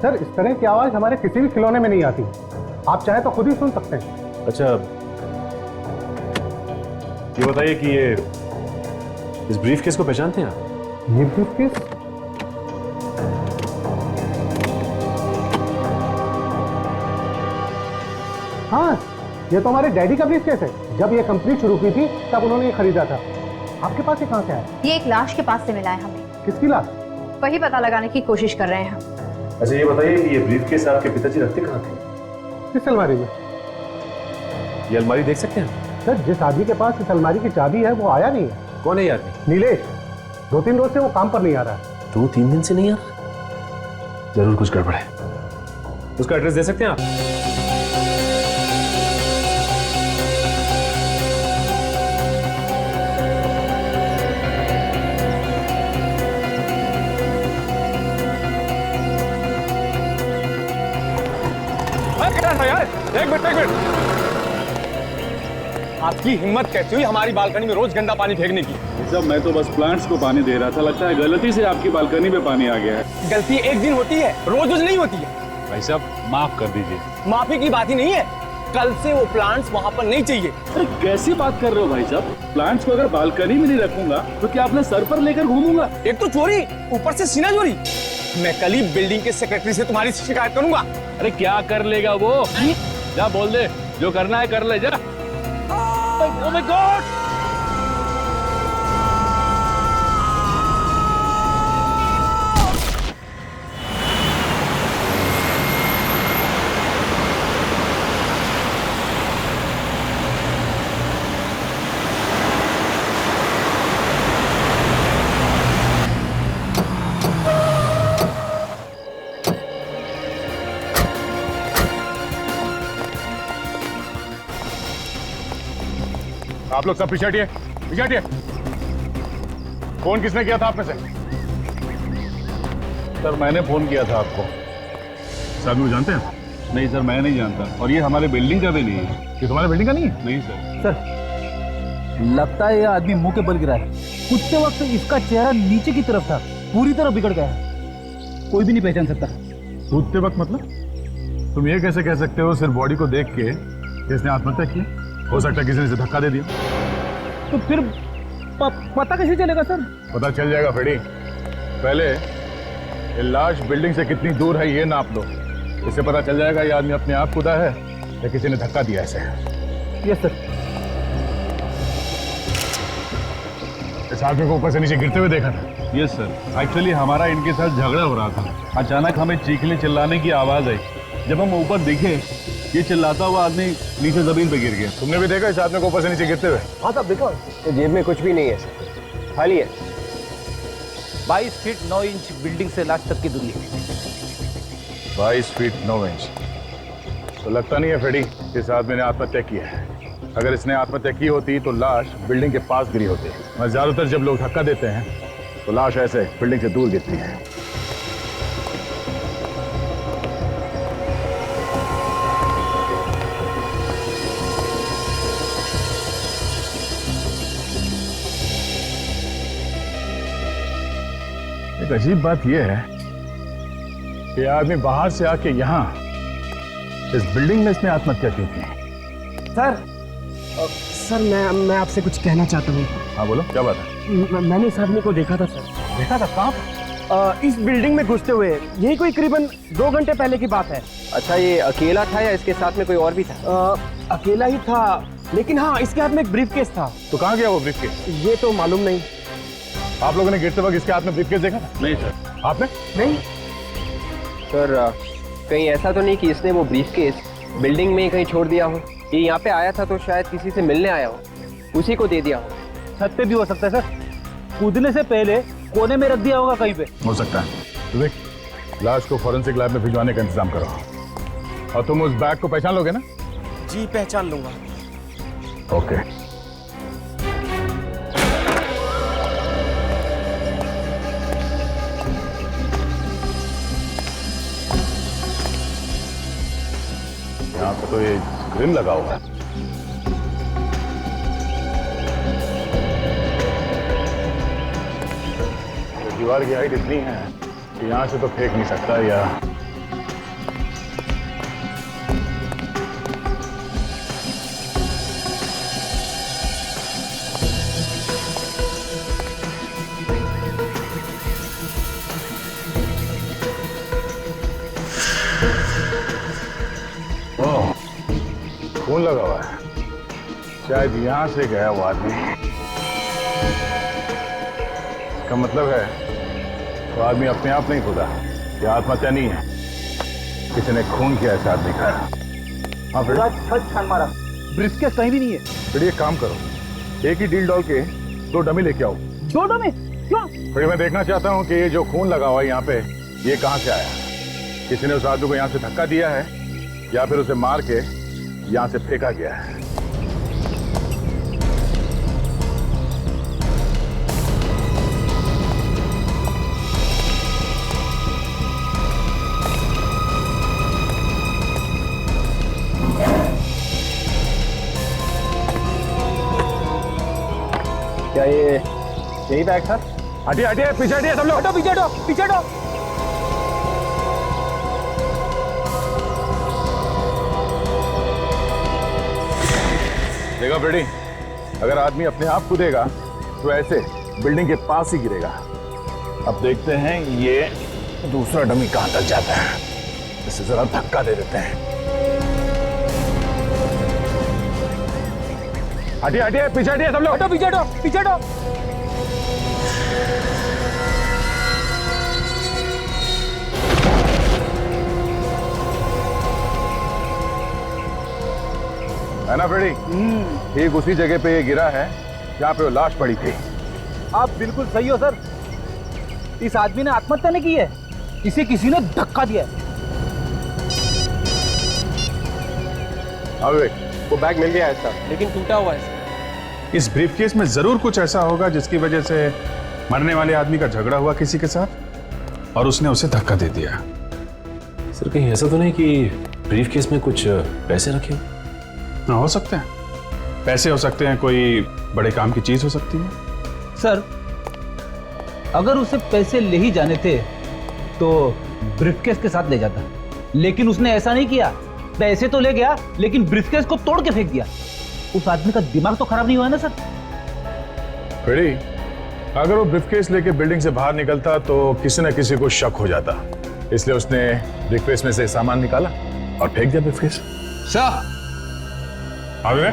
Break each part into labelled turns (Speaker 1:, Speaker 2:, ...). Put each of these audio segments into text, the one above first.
Speaker 1: Sir इस तरह की आवाज हमारे किसी भी खिलौने में नहीं आती, आप चाहे तो खुद ही सुन सकते हैं।
Speaker 2: अच्छा ये बताइए कि ये इस ब्रीफ केस को पहचानते हैं आप?
Speaker 1: ये ब्रीफ केस? हाँ, ये तो हमारे डैडी का ब्रीफ केस है। जब ये कंपनी शुरू की थी तब उन्होंने ये खरीदा था। आपके पास ये कहाँ से आया?
Speaker 3: ये एक लाश के पास से मिला है हमें।
Speaker 1: किसकी लाश?
Speaker 3: वही पता लगाने की कोशिश कर रहे हैं हम।
Speaker 2: अच्छा ये बताइए कि ये ब्रीफ केस आपके पिताजी रखते कहाँ थे?
Speaker 1: किस अलमारी में?
Speaker 2: ये अलमारी देख सकते हैं?
Speaker 1: सर जिस आदमी के पास इस अलमारी की चाबी है वो आया नहीं है।
Speaker 2: कौन है ये आदमी?
Speaker 1: नीलेश। 2-3 रोज से वो काम पर नहीं आ रहा है।
Speaker 2: 2-3 दिन से नहीं आ रहा? जरूर कुछ गड़बड़ है। उसका एड्रेस दे सकते हैं आप?
Speaker 4: यार एक मिनट, आपकी हिम्मत कैसी हुई हमारी बालकनी में रोज गंदा पानी फेंकने की?
Speaker 5: साहब मैं तो बस प्लांट्स को पानी दे रहा था, लगता है गलती से आपकी बालकनी में पानी आ गया है।
Speaker 4: गलती एक दिन होती है, रोज रोज नहीं होती है।
Speaker 5: भाई साहब माफ कर दीजिए।
Speaker 4: माफी की बात ही नहीं है, कल से वो प्लांट्स वहाँ पर नहीं चाहिए।
Speaker 5: अरे कैसी बात कर रहे हो भाई साहब? प्लांट्स को अगर बालकनी में नहीं रखूंगा तो क्या अपने सर पर लेकर घूमूंगा?
Speaker 4: एक तो चोरी, ऊपर से सीना चोरी। मैं कल ही बिल्डिंग के सेक्रेटरी से तुम्हारी शिकायत करूंगा।
Speaker 5: अरे क्या कर लेगा वो? जा बोल दे, जो करना है कर ले जा। Oh my God!
Speaker 6: आप लोग सब पीछे हटिए, पीछे हटिए। फोन किसने किया था आप में से?
Speaker 5: सर मैंने फोन किया था आपको।
Speaker 6: इस आदमी को जानते हैं?
Speaker 5: नहीं सर मैं नहीं जानता, और ये हमारे बिल्डिंग का भी नहीं है।
Speaker 6: ये तुम्हारे बिल्डिंग का नहीं है?
Speaker 5: नहीं सर।
Speaker 7: सर लगता है ये आदमी मुंह के बल गिरा है। उठते वक्त इसका चेहरा नीचे की तरफ था, पूरी तरह बिगड़ गया है, कोई भी नहीं पहचान सकता।
Speaker 6: कूदते वक्त मतलब? तुम ये कैसे कह सकते हो सिर्फ बॉडी को देख के इसने आत्महत्या की? हो सकता है किसी ने इसे धक्का दे दिया।
Speaker 7: तो फिर पता कैसे चलेगा सर?
Speaker 6: पता चल जाएगा फेडी। पहले ये लाश बिल्डिंग से कितनी दूर है ये नाप लो, इससे पता चल जाएगा ये आदमी अपने आप कूदा है या किसी ने धक्का दिया इसे।
Speaker 7: Yes sir.
Speaker 6: इस आदमी को ऊपर से नीचे गिरते हुए देखा था?
Speaker 5: यस सर, एक्चुअली हमारा इनके साथ झगड़ा हो रहा था। अचानक हमें चीखने चिल्लाने की आवाज आई। जब हम ऊपर देखे ये चिल्लाता हुआ आदमी नीचे जमीन पे गिर गया।
Speaker 6: तुमने भी देखा इस आदमी को ऊपर से नीचे गिरते हुए?
Speaker 4: हाँ साहब देखो, जेब में कुछ भी नहीं है, खाली है।
Speaker 7: 22 फीट 9 इंच बिल्डिंग से लाश तक की दूरी है।
Speaker 6: 22 फीट 9 इंच। तो लगता नहीं है फेडी इस आदमी ने आत्महत्या की है। अगर इसने आत्महत्या की होती तो लाश बिल्डिंग के पास गिरी होती। और ज्यादातर जब लोग धक्का देते हैं तो लाश ऐसे बिल्डिंग से दूर गिरती है। एक अजीब बात यह है कि आदमी बाहर से आके यहाँ इस बिल्डिंग में इसने आत्महत्या की थी।
Speaker 8: सर मैं आपसे कुछ कहना चाहता हूँ।
Speaker 6: हाँ बोलो, क्या बात है?
Speaker 8: मैंने इस आदमी को देखा था सर।
Speaker 6: देखा था? कहाँ पे?
Speaker 8: इस बिल्डिंग में घुसते हुए, यही कोई करीबन 2 घंटे पहले की बात है।
Speaker 4: अच्छा ये अकेला था या इसके साथ में कोई और भी था?
Speaker 8: अकेला ही था, लेकिन हाँ इसके हाथ में एक ब्रीफ केस था।
Speaker 6: तो कहाँ गया वो ब्रीफकेस?
Speaker 8: ये तो मालूम नहीं।
Speaker 6: आप लोगों ने गिरते वक्त इसके हाथ में ब्रीफकेस देखा था?
Speaker 5: नहीं सर।
Speaker 6: आपने?
Speaker 8: नहीं
Speaker 4: सर कहीं ऐसा तो नहीं कि इसने वो ब्रीफकेस बिल्डिंग में ही कहीं छोड़ दिया हो? ये यहाँ पे आया था तो शायद किसी से मिलने आया हो, उसी को दे दिया हो।
Speaker 7: छत पे भी हो सकता है सर, कूदने से पहले कोने में रख दिया होगा कहीं पे।
Speaker 6: हो सकता है। तो देख, लाश को फॉरेंसिक लैब में भिजवाने का इंतजाम करो। और तुम उस बैग को पहचान लोगे ना?
Speaker 8: जी पहचान लूंगा।
Speaker 6: ओके। यहाँ पे तो ये ग्रिल लगा हुआ है। दीवार की हाइट इतनी है कि यहाँ से तो फेंक नहीं सकता या लगा हुआ है, शायद यहां से गया वो आदमी। इसका मतलब है वो आदमी अपने आप नहीं खुदा, ये आत्महत्या नहीं है, किसी ने खून किया इस आदमी का। हाँ
Speaker 7: पूरा छत छान मारा, ब्रीफकेस कहीं भी नहीं है।
Speaker 6: फिर एक काम करो, एक ही डील डॉल के 2 डमी लेके आओ।
Speaker 7: 2 डमी क्यों?
Speaker 6: फिर मैं देखना चाहता हूँ कि ये जो खून लगा हुआ है यहाँ पे, ये कहाँ से आया। किसी ने उस आदमी को यहाँ से धक्का दिया है या फिर उसे मार के यहाँ से फेंका गया है।
Speaker 4: क्या ये यही बैग था?
Speaker 6: हटिए हटिए, पीछे हटिए सब लोग,
Speaker 7: हटो पीछे हटो, पीछे हटो।
Speaker 6: देखा फ्रेडी, अगर आदमी अपने आप कूदेगा तो ऐसे बिल्डिंग के पास ही गिरेगा। अब देखते हैं ये दूसरा डमी कहां तक जाता है, इसे जरा धक्का दे देते हैं। हटिए हटिए, पीछे हटिए सब लोग,
Speaker 7: हटो पीछे हटो, पीछे हटो।
Speaker 6: है ना फ्रेडी? ठीक उसी जगह पे ये गिरा है जहां पे वो लाश पड़ी थी।
Speaker 7: आप बिल्कुल सही हो सर, इस आदमी ने आत्महत्या नहीं की है, इसे किसी ने धक्का दिया है।
Speaker 6: अबे
Speaker 4: वो बैग मिल गया है सर, लेकिन टूटा हुआ है सर।
Speaker 6: इस ब्रीफकेस में जरूर कुछ ऐसा होगा जिसकी वजह से मरने वाले आदमी का झगड़ा हुआ किसी के साथ और उसने उसे धक्का दे दिया।
Speaker 2: सर कहीं ऐसा तो नहीं कि ब्रीफकेस में कुछ पैसे रखे हो?
Speaker 6: ना, हो सकते हैं पैसे, हो सकते हैं कोई बड़े काम की चीज हो सकती है।
Speaker 7: सर अगर उसे पैसे ले ही जाने थे तो ब्रीफकेस के साथ ले जाता, लेकिन उसने ऐसा नहीं किया। पैसे तो ले गया लेकिन ब्रीफकेस को तोड़ के फेंक दिया। उस आदमी का दिमाग तो खराब नहीं हुआ ना सर?
Speaker 6: फ्रेडी, अगर वो ब्रीफकेस लेके बिल्डिंग से बाहर निकलता तो किसी न किसी को शक हो जाता, इसलिए उसने ब्रीफकेस में से सामान निकाला और फेंक दिया ब्रीफकेस।
Speaker 5: सर
Speaker 6: आगे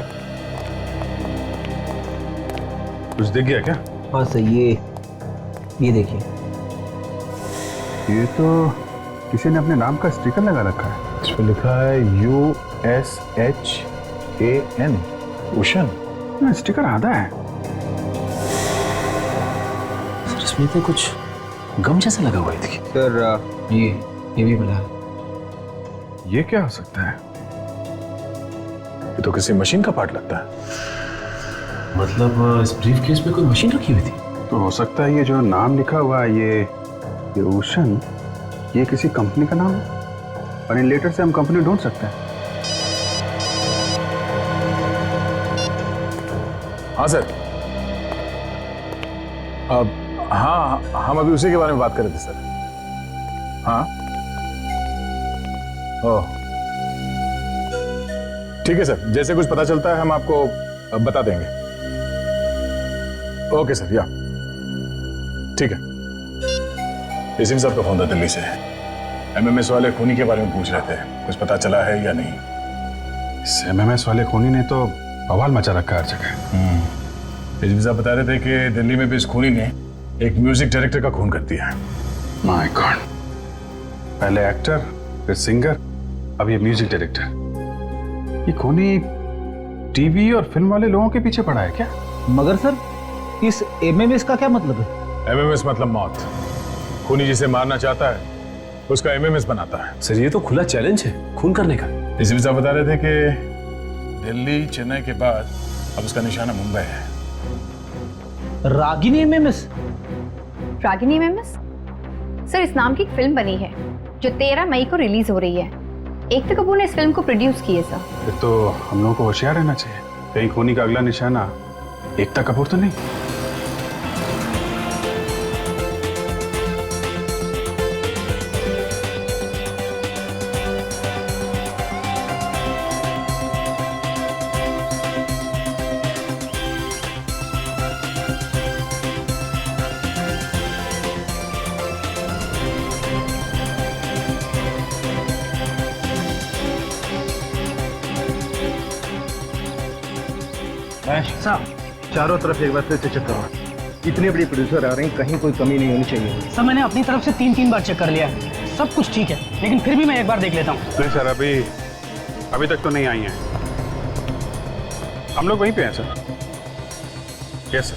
Speaker 6: कुछ दिख गया क्या?
Speaker 7: हाँ सर, ये देखिए,
Speaker 6: ये तो किसी ने अपने नाम का स्टिकर लगा रखा है। इस पर लिखा है USHAN, ओशन। स्टिकर आधा है।
Speaker 2: सर इसमें तो कुछ गम जैसा लगा हुआ है। देखिए
Speaker 4: सर
Speaker 7: ये भी बना।
Speaker 6: ये क्या हो सकता है? ये तो किसी मशीन का पार्ट लगता है।
Speaker 2: मतलब इस ब्रीफकेस में कोई मशीन रखी हुई थी?
Speaker 6: तो हो सकता है ये जो नाम लिखा हुआ है, ये ओशन, ये किसी कंपनी का नाम है और इन लेटर से हम कंपनी ढूंढ सकते हैं। हाँ सर, अब हाँ, हम अभी उसी के बारे में बात कर रहे थे सर। हाँ ओह ठीक है सर, जैसे कुछ पता चलता है हम आपको बता देंगे। ओके सर, या ठीक है। इसी साहब का फोन था दिल्ली से, एमएमएस वाले खूनी के बारे में पूछ रहे थे, कुछ पता चला है या नहीं? इस एमएमएस वाले खूनी ने तो बवाल मचा रखा है हर जगह। इसी साहब बता रहे थे कि दिल्ली में भी इस खूनी ने एक म्यूजिक डायरेक्टर का खून कर दिया है। माय गॉड, पहले एक्टर, फिर सिंगर, अब ये म्यूजिक डायरेक्टर। ये खूनी टीवी और फिल्म वाले लोगों के पीछे पड़ा है क्या?
Speaker 7: मगर सर इस एमएमएस का क्या मतलब है?
Speaker 6: एमएमएस मतलब मौत। खूनी जिसे मारना चाहता है उसका एमएमएस बनाता है।
Speaker 2: सर ये तो खुला चैलेंज है खून करने का।
Speaker 6: इसी साहब बता रहे थे कि दिल्ली चेन्नई के बाद अब उसका निशाना मुंबई है।
Speaker 7: Ragini MMS?
Speaker 3: Ragini MMS? Sir इस नाम की एक फिल्म बनी है जो 13 मई को रिलीज हो रही है। एकता कपूर ने इस फिल्म को प्रोड्यूस की है सर।
Speaker 6: फिर तो हम लोगों को होशियार रहना चाहिए, कहीं खूनी का अगला निशाना एकता कपूर तो नहीं।
Speaker 8: साहब
Speaker 1: चारों तरफ एक बार फिर से चेक करो। इतने बड़ी प्रोड्यूसर आ रहे हैं, कहीं कोई कमी नहीं होनी चाहिए।
Speaker 8: सर मैंने अपनी तरफ से 3 बार चेक कर लिया है, सब कुछ ठीक है, लेकिन फिर भी मैं एक बार देख लेता हूँ।
Speaker 6: नहीं सर, अभी तक तो नहीं आई हैं। हम लोग वहीं पे हैं सर। Yes sir.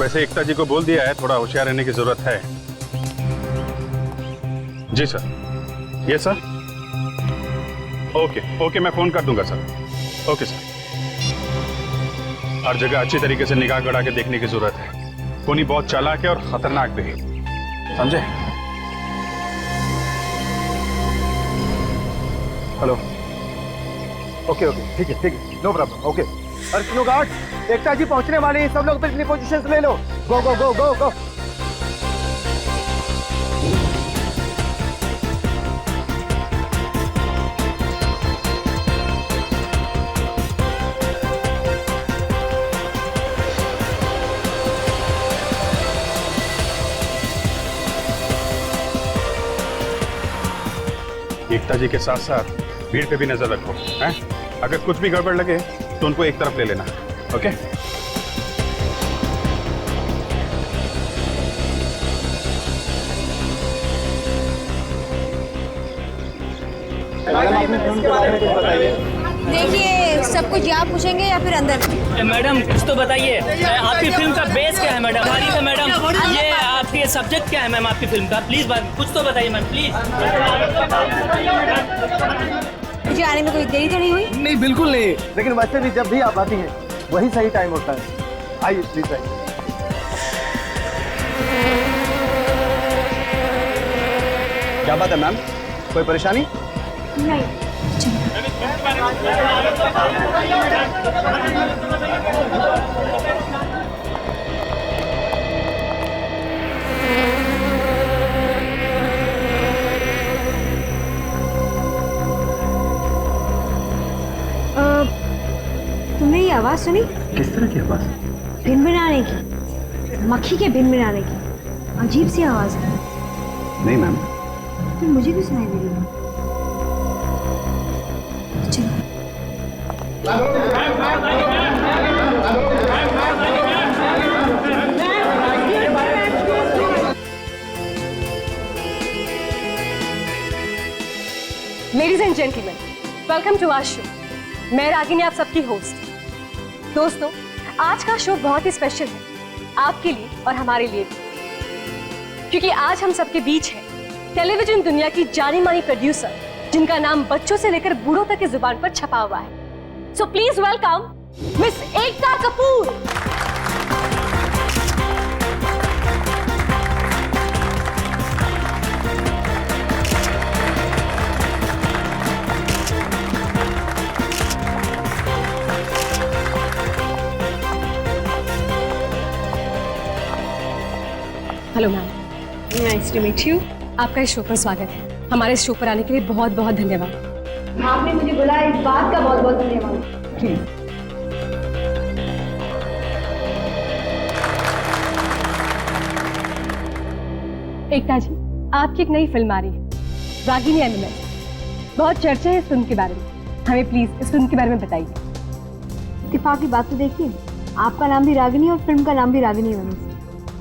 Speaker 6: वैसे एकता जी को बोल दिया है, थोड़ा होशियार रहने की जरूरत है। जी सर। Yes sir. ओके, मैं फोन कर दूंगा सर। Okay sir. हर जगह अच्छी तरीके से निगाह गड़ा के देखने की जरूरत है। कोनी बहुत चालाक है और खतरनाक भी, समझे?
Speaker 1: हेलो। ओके, ठीक है, नो प्रॉब्लम। ओके। अर्चनो गार्ड, एकता जी पहुंचने वाले हैं, सब लोग अपनी पोजीशंस ले लो। गो गो गो गो गो।
Speaker 6: एकता जी के साथ साथ भीड़ पे भी नजर रखो, हैं? अगर कुछ भी गड़बड़ लगे तो उनको एक तरफ ले लेना। ओके?
Speaker 9: देखिए, सब कुछ यहाँ पूछेंगे या फिर अंदर?
Speaker 8: मैडम कुछ तो बताइए, आपकी फिल्म का बेस क्या है मैडम? तारीफ है मैडम, ये आपके सब्जेक्ट क्या है मैम आपकी फिल्म का? प्लीज कुछ तो बताइए मैम, प्लीज।
Speaker 9: मुझे आने में कोई देरी तो नहीं हुई?
Speaker 1: नहीं, बिल्कुल नहीं। लेकिन वैसे भी जब भी आप आती हैं, वही सही टाइम होता है। आइए प्लीज आइए। क्या बात है मैम, कोई परेशानी?
Speaker 9: नहीं। तुमने ये आवाज सुनी?
Speaker 1: किस तरह की आवाज?
Speaker 9: भिनभिनाने की, मक्खी के भिनभिनाने की। अजीब सी आवाज है।
Speaker 1: नहीं मैम।
Speaker 9: तो मुझे भी सुनाई दे रही है। चलो।
Speaker 10: Ladies and gentleman, welcome to our show. मैं रागिनी, आप सबकी होस्ट। दोस्तों, आज का शो बहुत ही स्पेशल है आपके लिए और हमारे लिए भी, क्योंकि आज हम सबके बीच है टेलीविजन दुनिया की जानी मानी प्रोड्यूसर, जिनका नाम बच्चों से लेकर बूढ़ों तक की जुबान पर छपा हुआ है। So please welcome miss Ekta Kapoor. Hello ma'am, nice to meet you. आपका इस शो पर स्वागत है। हमारे इस शो पर आने के लिए बहुत बहुत धन्यवाद।
Speaker 9: आपने मुझे बुलाया, इस बात का बहुत बहुत धन्यवाद।
Speaker 10: एकता जी, आपकी एक नई फिल्म आ रही है, रागिनी एमएमएस। बहुत चर्चा है इस फिल्म के बारे में, हमें प्लीज इस फिल्म के बारे में बताइए।
Speaker 9: इत्तेफाक की बात तो देखिए, आपका नाम भी रागिनी और फिल्म का नाम भी रागिनी एमएमएस।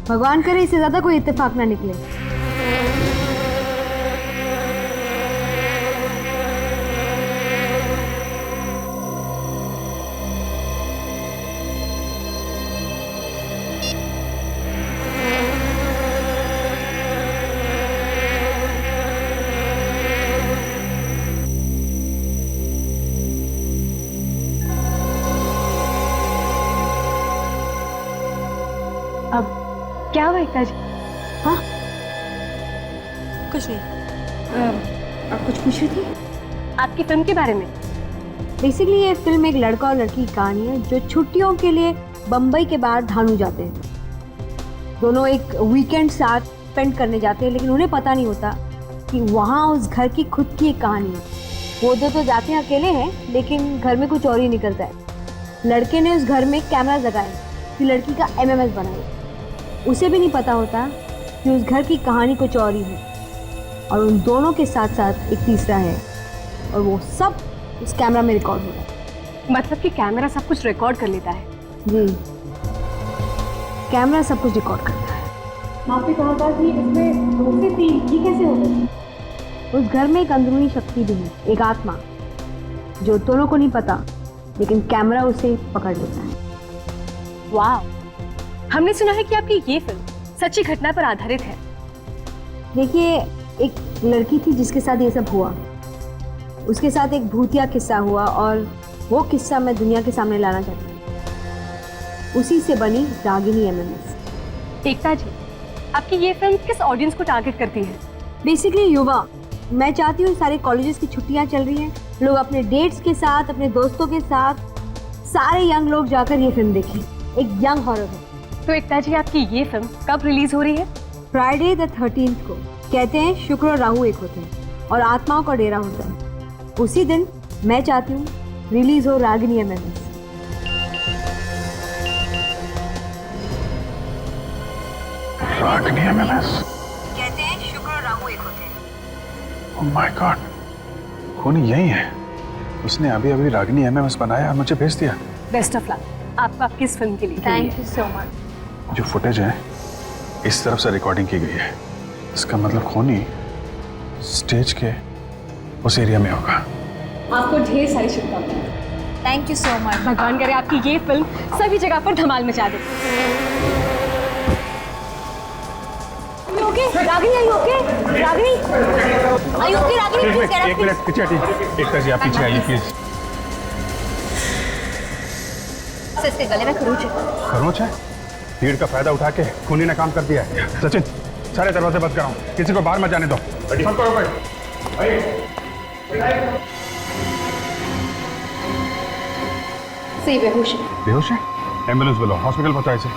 Speaker 9: भगवान करे इससे ज्यादा कोई इत्तेफाक ना निकले।
Speaker 10: अब क्या हुआ एकता जी?
Speaker 9: हाँ, कुछ नहीं। आप कुछ पूछ रही थी?
Speaker 10: आपकी फिल्म के बारे में।
Speaker 9: बेसिकली ये फिल्म एक लड़का और लड़की की कहानी है जो छुट्टियों के लिए बम्बई के बाहर धानू जाते हैं। दोनों एक वीकेंड साथ स्पेंड करने जाते हैं, लेकिन उन्हें पता नहीं होता कि वहाँ उस घर की खुद की एक कहानी है। वो दो तो जाते हैं अकेले हैं, लेकिन घर में कुछ और ही निकलता है। लड़के ने उस घर में कैमरा लगाए कि लड़की का एमएमएस बनाए। उसे भी नहीं पता होता कि उस घर की कहानी कुछ और ही है, और उन दोनों के साथ साथ एक तीसरा है, और वो सब उस कैमरा में रिकॉर्ड हो रहा है।
Speaker 10: मतलब कि कैमरा सब कुछ रिकॉर्ड कर लेता है।
Speaker 9: जी, कैमरा सब कुछ रिकॉर्ड करता है।
Speaker 10: आपने कहा था कि इसमें 2 से 3, ये कैसे हो गया?
Speaker 9: उस घर में एक अंदरूनी शक्ति भी है, एक आत्मा, जो दोनों को नहीं पता, लेकिन कैमरा उसे पकड़ लेता है।
Speaker 10: वाह, हमने सुना है कि आपकी ये फिल्म सच्ची घटना पर आधारित है।
Speaker 9: देखिए, एक लड़की थी जिसके साथ ये सब हुआ, उसके साथ एक भूतिया किस्सा हुआ और वो किस्सा मैं दुनिया के सामने लाना चाहती हूँ। उसी से बनी रागिनी एमएमएस।
Speaker 10: एकता जी, आपकी ये फिल्म किस ऑडियंस को टारगेट करती है?
Speaker 9: बेसिकली युवा। मैं चाहती हूँ सारे कॉलेजेस की छुट्टियाँ चल रही हैं, लोग अपने डेट्स के साथ, अपने दोस्तों के साथ, सारे यंग लोग जाकर ये फिल्म देखें। एक यंग हॉरर है।
Speaker 10: तो एकता जी, आपकी ये फिल्म कब रिलीज हो रही है?
Speaker 9: फ्राइडे द 13th को। कहते हैं शुक्र और राहु एक होते हैं और आत्माओं का डेरा होता है। उसी दिन मैं चाहती हूँ रिलीज हो रागिनी एमएमएस।
Speaker 6: रागिनी एमएमएस।
Speaker 9: कहते हैं शुक्र और राहु एक होते हैं।
Speaker 6: ओह माय गॉड, खूनी यही है। उसने अभी अभी रागिनी एमएमएस बनाया और मुझे भेज दिया।
Speaker 10: बेस्ट ऑफ लक आपको आपकी इस फिल्म के लिए।
Speaker 9: Thank you so much.
Speaker 6: जो फुटेज है इस तरफ से रिकॉर्डिंग की गई है, इसका मतलब खूनी स्टेज के उस एरिया में होगा।
Speaker 10: आपको ढेर सारी शुभकामनाएं।
Speaker 9: Thank you so much.
Speaker 10: भगवान करे आपकी ये फिल्म सभी जगह पर धमाल मचा दे।
Speaker 9: Ragini, are you okay? Ragini, are you okay? Ragini, please get up,
Speaker 6: एक मिनट पीछे हटिए। एकता जी आप पीछे आइए प्लीज।
Speaker 3: इसके गले में खरोच है।
Speaker 6: खरोच है? भीड़ का फायदा उठा के खूनी ने काम कर दिया है। सचिन, सारे दरवाजे बंद कराओ, किसी को बाहर मत जाने दो।
Speaker 3: सही बेहोश है।
Speaker 6: बेहोश है? एम्बुलेंस बुलाओ, हॉस्पिटल पहुंचाओ इसे।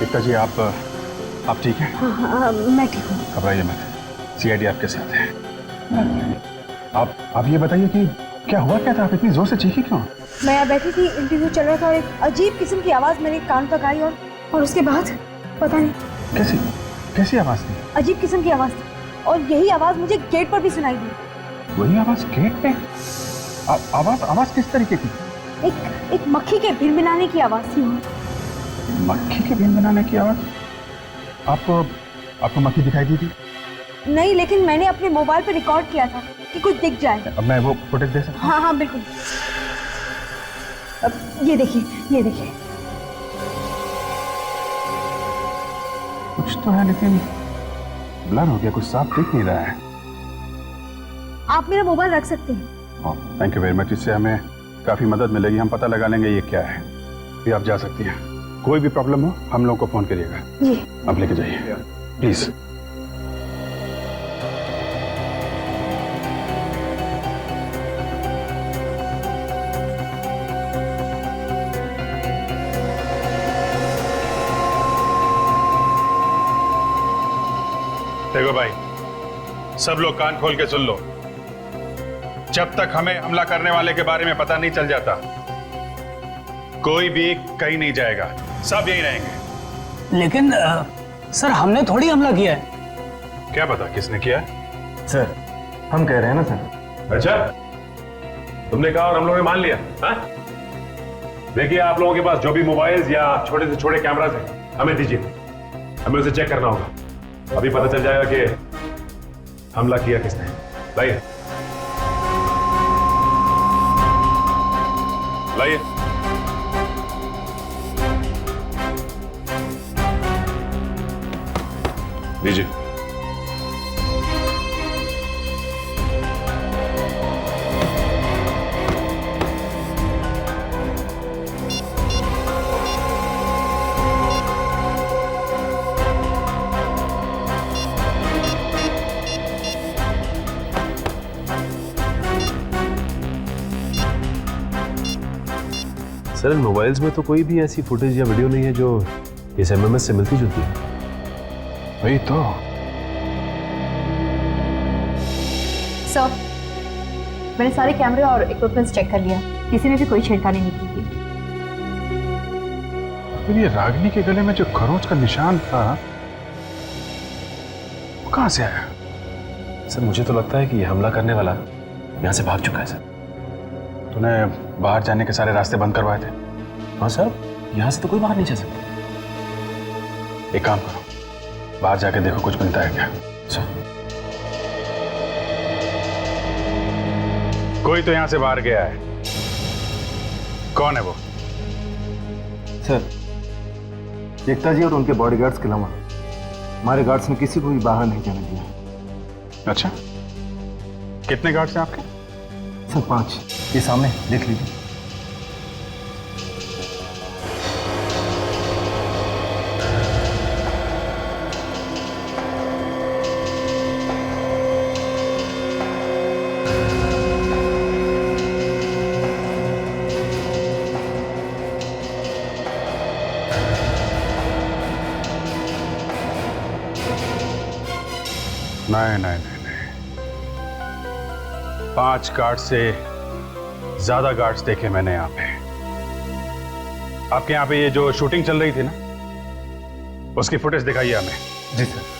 Speaker 6: एकता जी आप ठीक हैं?
Speaker 9: हाँ, मैं ठीक हूँ।
Speaker 6: घबराइए मत, सीआईडी आपके साथ है। आप ये बताइए कि क्या हुआ, क्या था? आप इतनी जोर से चीखी क्यों?
Speaker 9: मैं यहाँ बैठी थी, इंटरव्यू चल रहा था और एक अजीब किस्म की आवाज़ मेरे कान तक आई और उसके बाद पता नहीं
Speaker 6: कैसी आवाज़ थी?
Speaker 9: अजीब किस्म की आवाज़ थी और यही आवाज़ मुझे गेट पर भी सुनाई दी।
Speaker 6: वही आवाज़ गेट पे? आवाज़ किस तरीके की?
Speaker 9: एक मक्खी के भिनभिनाने की आवाज़ थी।
Speaker 6: मक्खी के भिनभिनाने की आवाज़? आपको मक्खी दिखाई दी थी?
Speaker 9: नहीं, लेकिन मैंने अपने मोबाइल पे रिकॉर्ड किया था कि कुछ दिख जाए।
Speaker 6: अब मैं वो फुटेज दे सकता हूँ?
Speaker 9: हाँ बिल्कुल। अब ये देखिए।
Speaker 6: कुछ तो है लेकिन ब्लर हो गया, कुछ साफ दिख नहीं रहा है।
Speaker 9: आप मेरा मोबाइल रख सकते हैं।
Speaker 6: थैंक यू वेरी मच, इससे हमें काफी मदद मिलेगी। हम पता लगा लेंगे ये क्या है। भी आप जा सकती हैं, कोई भी प्रॉब्लम हो हम लोगों को फोन करिएगा।
Speaker 9: जी।
Speaker 6: आप लेके जाइए प्लीज। देखो भाई, सब लोग कान खोल के सुन लो। जब तक हमें हमला करने वाले के बारे में पता नहीं चल जाता, कोई भी कहीं नहीं जाएगा, सब यहीं रहेंगे।
Speaker 8: लेकिन सर, हमने थोड़ी हमला किया है।
Speaker 6: क्या पता किसने किया?
Speaker 2: सर, हम कह रहे हैं ना सर।
Speaker 6: अच्छा, तुमने कहा और हम लोगों ने मान लिया? हाँ? देखिए, आप लोगों के पास जो भी मोबाइल्स या छोटे से छोटे कैमरास हैं, हमें दीजिए, हमें उसे चेक करना होगा। अभी पता चल जाएगा कि हमला किया किसने। लाइए लाइए। दीजिए।
Speaker 2: सर, इन मोबाइल्स में तो कोई भी ऐसी फुटेज या वीडियो नहीं है जो इस एमएमएस से मिलती जुलती है।
Speaker 6: वही तो।
Speaker 3: सर, मैंने सारे कैमरे और इक्विपमेंट्स चेक कर लिया, किसी ने भी कोई छेड़खानी नहीं की थी।
Speaker 6: फिर ये रागिनी के गले में जो खरोच का निशान था, वो कहां से आया?
Speaker 2: सर, मुझे तो लगता है कि ये हमला करने वाला यहाँ से भाग चुका है सर।
Speaker 6: तूने बाहर जाने के सारे रास्ते बंद करवाए थे।
Speaker 2: हाँ सर, यहाँ से तो कोई बाहर नहीं जा सकता।
Speaker 6: एक काम करो, बाहर जाके देखो कुछ बनता है क्या।
Speaker 2: अच्छा।
Speaker 6: कोई तो यहाँ से बाहर गया है। कौन है वो?
Speaker 1: सर, एकता जी और उनके बॉडीगार्ड्स के अलावा हमारे गार्ड्स ने किसी को भी बाहर नहीं जाने दिया।
Speaker 6: अच्छा, कितने गार्ड्स हैं आपके?
Speaker 1: सर 5, ये सामने देख लीजिए।
Speaker 6: नहीं, 5 गार्ड से ज्यादा गार्ड्स देखे मैंने यहाँ पे। आपके यहाँ पे ये जो शूटिंग चल रही थी ना, उसकी फुटेज दिखाइए हमें।
Speaker 1: जी सर।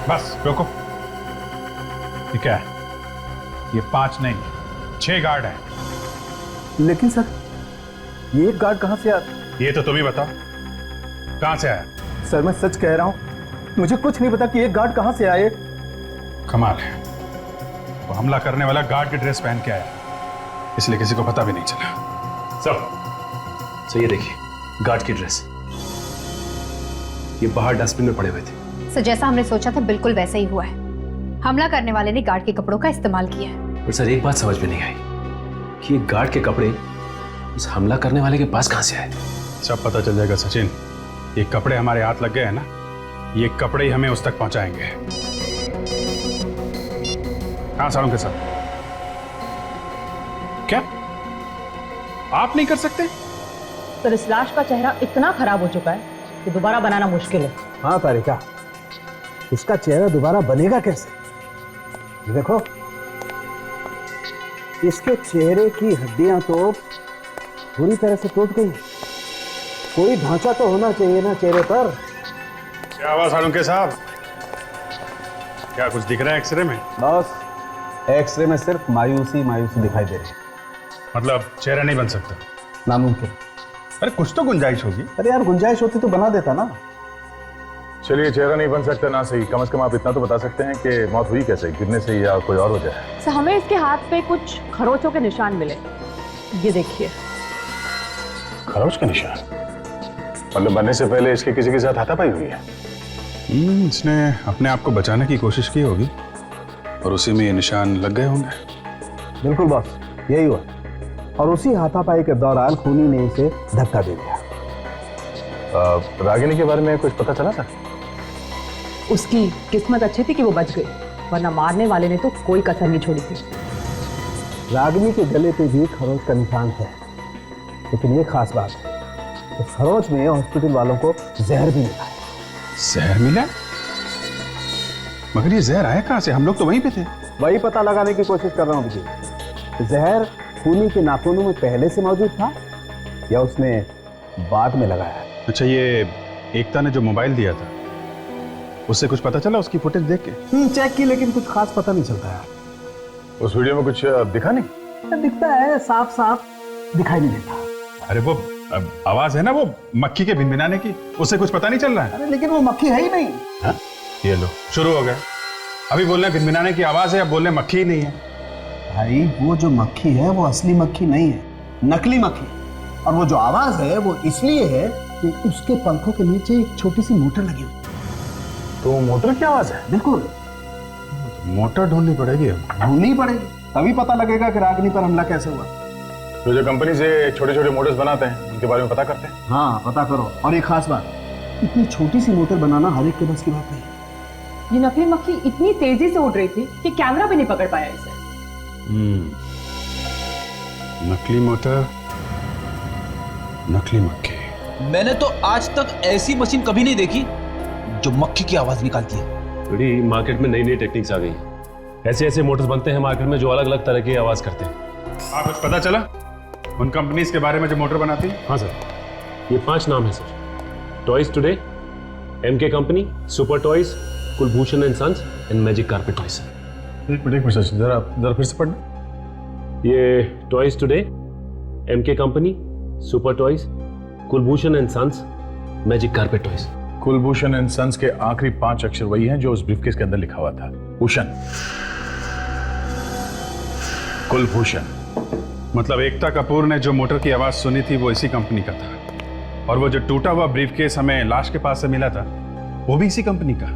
Speaker 6: बस रोको। ये क्या है? ये 5 नहीं, 6 गार्ड हैं।
Speaker 1: लेकिन सर, ये एक गार्ड कहां से आया?
Speaker 6: ये तो तुम ही बताओ, कहां से आया?
Speaker 1: सर मैं सच कह रहा हूं, मुझे कुछ नहीं पता कि एक गार्ड कहां से आए।
Speaker 6: कमाल है, वो हमला करने वाला गार्ड की ड्रेस पहन के आया, इसलिए किसी को पता भी नहीं चला। सब
Speaker 2: सर ये देखिए, गार्ड की ड्रेस, ये बाहर डस्टबिन में पड़े हुए थे।
Speaker 3: सर जैसा हमने सोचा था बिल्कुल वैसा ही हुआ है। हमला करने वाले ने गार्ड के कपड़ों का इस्तेमाल किया है।
Speaker 2: पर सर एक बात समझ में नहीं आई कि ये गार्ड के कपड़े उस हमला करने वाले के पास कहां से आए?
Speaker 6: सब पता चल जाएगा सचिन। ये कपड़े हमारे हाथ लग गए हैं ना, ये कपड़े ही हमें उस तक पहुंचाएंगे। हाँ सालों के साथ। क्या आप नहीं कर सकते?
Speaker 11: सर इस लाश का चेहरा इतना खराब हो चुका है कि दोबारा बनाना मुश्किल है।
Speaker 1: हाँ तारिका, इसका चेहरा दोबारा बनेगा कैसे? देखो, इसके चेहरे की हड्डियां तो पूरी तरह से टूट गई। कोई ढांचा तो होना चाहिए ना चेहरे पर।
Speaker 6: क्या हुआ सालुंके साहब? क्या कुछ दिख रहा है एक्सरे में?
Speaker 7: बॉस, एक्सरे में सिर्फ मायूसी मायूसी दिखाई दे रही है।
Speaker 6: मतलब चेहरा नहीं बन सकता?
Speaker 7: नामुमकिन।
Speaker 6: अरे कुछ तो गुंजाइश होगी।
Speaker 7: अरे यार, गुंजाइश होती तो बना देता ना।
Speaker 6: चलिए, चेहरा नहीं बन सकता ना सही, कम से कम आप इतना तो बता सकते हैं कि मौत हुई कैसे, गिरने से या कोई और वजह है?
Speaker 11: सर हमें इसके हाथ पे कुछ खरोचों के निशान मिले, ये देखिए।
Speaker 6: खरोच के निशान? मतलब मरने से पहले इसके किसी के साथ हाथापाई हुई है? इसने अपने आप को बचाने की कोशिश की होगी और उसी में ये निशान लग गए होंगे।
Speaker 1: बिल्कुल बॉस, यही हुआ। और उसी हाथापाई के दौरान खूनी ने इसे धक्का दे दिया।
Speaker 6: रागिनी के बारे में कुछ पता चला था?
Speaker 11: उसकी किस्मत अच्छी थी कि वो बच गई, वरना मारने वाले ने तो कोई कसर नहीं छोड़ी थी।
Speaker 1: रागिनी के गले पे भी खरोच का निशान है, लेकिन ये खास बात है, तो खरोच में हॉस्पिटल वालों को जहर भी मिला है।
Speaker 6: जहर मिला? मगर ये जहर आया कहां से? हम लोग तो वहीं पे थे।
Speaker 1: वही पता लगाने की कोशिश कर रहा हूँ विजय। जहर खूनी के नाखूनों में पहले से मौजूद था या उसने बाद में लगाया?
Speaker 6: अच्छा, ये एकता ने जो मोबाइल दिया था, उससे कुछ पता चला? उसकी फुटेज देख के
Speaker 1: चेक की, लेकिन कुछ खास पता नहीं चलता यार।
Speaker 6: उस वीडियो में कुछ दिखा नहीं?
Speaker 1: दिखता है, साफ साफ दिखाई नहीं देता।
Speaker 6: अरे वो आवाज है ना, वो मक्खी के भिनभिनाने की, उससे कुछ पता नहीं चल रहा है?
Speaker 1: अरे लेकिन वो मक्खी है ही नहीं।
Speaker 6: हा? ये लो, शुरू हो गए। अभी बोलने भिनभिनाने की आवाज है, अब बोलने मक्खी ही नहीं है।
Speaker 1: भाई वो जो मक्खी है वो असली मक्खी नहीं है, नकली मक्खी। और वो जो आवाज है वो इसलिए है कि उसके पंखों के नीचे एक छोटी सी मोटर लगी हुई।
Speaker 6: तो मोटर की आवाज है?
Speaker 1: बिल्कुल।
Speaker 6: मोटर ढूंढनी पड़ेगी।
Speaker 1: ढूंढनी पड़ेगी, तभी पता लगेगा कि रागिनी पर हमला कैसे हुआ।
Speaker 6: तो जो कंपनी से छोटे छोटे मोटर्स बनाते हैं, उनके बारे में पता करते हैं।
Speaker 1: हाँ, पता करो। और एक खास बात, इतनी छोटी सी मोटर बनाना हर एक के बस की बात नहीं।
Speaker 11: ये नकली मक्खी इतनी तेजी से उड़ रही थी कि कैमरा भी नहीं पकड़ पाया इसे।
Speaker 6: नकली मोटर, नकली मक्खी।
Speaker 7: मैंने तो आज तक ऐसी मशीन कभी नहीं देखी जो मक्खी की आवाज निकालती है।
Speaker 2: बड़ी मार्केट में नई नई टेक्निक्स आ गई हैं। ऐसे ऐसे मोटर्स बनते हैं मार्केट में जो अलग अलग तरह की आवाज करते हैं।
Speaker 5: हाँ, कुछ पता चला उन कंपनीज के बारे में जो मोटर बनाती है?
Speaker 2: हाँ सर, ये 5 नाम है sir. Toys today, MK company, super toys, Kulbhushan and sons and magic carpet toys.
Speaker 5: एक मिनट जरा फिर से पढ़ना।
Speaker 2: ये toys today, MK company, super toys, Kulbhushan and sons, magic carpet toys.
Speaker 6: Kulbhushan and sons के आखिरी 5 अक्षर वही हैं जो उस ब्रीफकेस के अंदर लिखा हुआ था, भूषण, कुलभूषण।
Speaker 5: मतलब एकता कपूर ने जो मोटर की आवाज सुनी थी वो इसी कंपनी का था, और वो जो टूटा हुआ ब्रीफकेस हमें लाश के पास से मिला था वो भी इसी कंपनी का।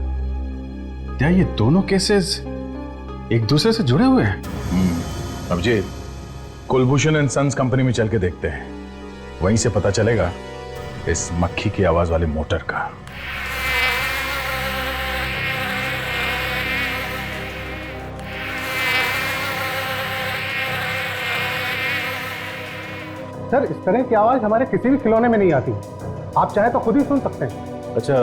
Speaker 5: क्या ये दोनों केसेस एक दूसरे से जुड़े हुए हैं?
Speaker 6: Abhijit, Kulbhushan and sons company में चल के देखते हैं, वहीं से पता चलेगा इस मक्खी की आवाज वाले मोटर का।
Speaker 1: सर, इस तरह की आवाज हमारे किसी भी खिलौने में नहीं आती। आप चाहे तो खुद ही सुन सकते हैं।
Speaker 2: अच्छा,